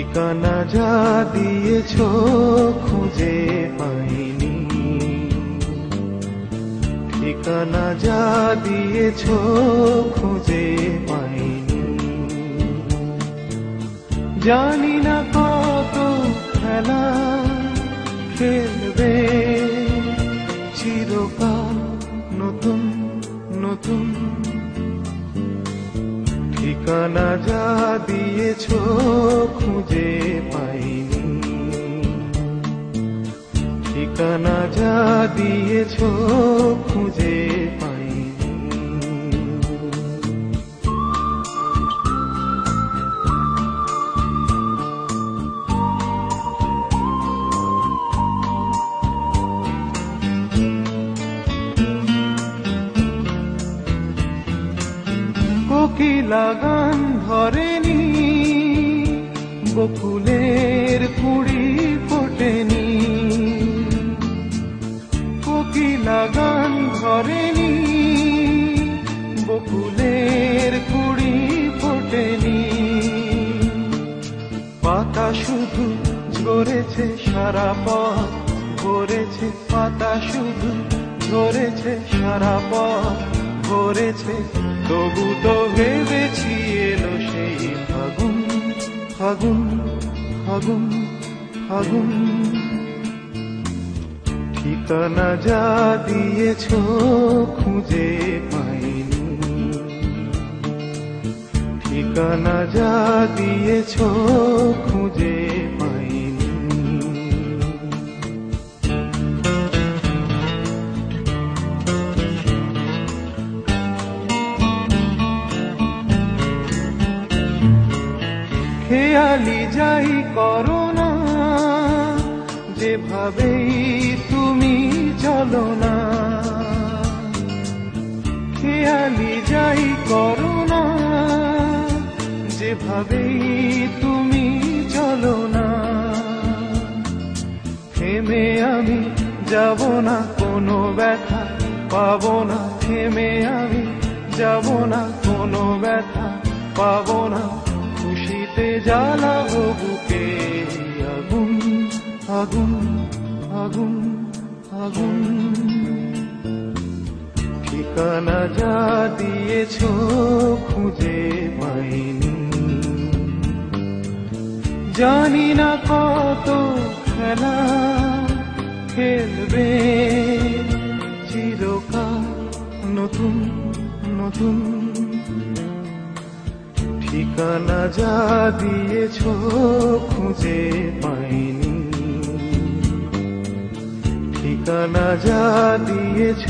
ঠিকানা যা দিয়েছ খুঁজে পাইনি, ঠিকানা যা দিয়েছ খুঁজে পাইনি। জানি না কত খেলা খেলবে চিরকাল নতুন নতুন। ঠিকানা যা দিয়েছ খুঁজে পাইনি, ঠিকানা যা দিয়েছ খুঁজে পাইনি। কোকিলা গান ধরেনি, বকুলের কুড়ি ফোটেনি। কোকিলা গান ধরেনি, বকুলের কুড়ি ফোটেনি। পাতা শুধু ঝরেছে সারা পথ ভরেছে, পাতা শুধু ঝরেছে সারা পথ ভরেছে। তবু তো ভেবেছি এলো সেই ফাগুন ফাগুন ফাগুন ফাগুন। ঠিকানা যা দিয়েছ খুঁজে পাইনি, ঠিকানা যা দিয়েছ খুঁজে পাইনি। খেয়ালি যাই করো না, যেভাবেই তুমি চলো না। খেয়ালি যাই করো না, যেভাবেই তুমি চলো না। থেমে আমি যাব না, কোনো ব্যথা পাবো না। থেমে আমি যাব না, কোনো ব্যথা পাবো না। খুশিতে জ্বালাবো বুকে আগুন আগুন আগুন আগুন। ঠিকানা যা দিয়েছ খুঁজে পাইনি, জানি না কত খেলা খেলবে চিরকাল নতুন নতুন। ঠিকানা যা দিয়েছ খুঁজে পাইনি, ঠিকানা যা দিয়েছ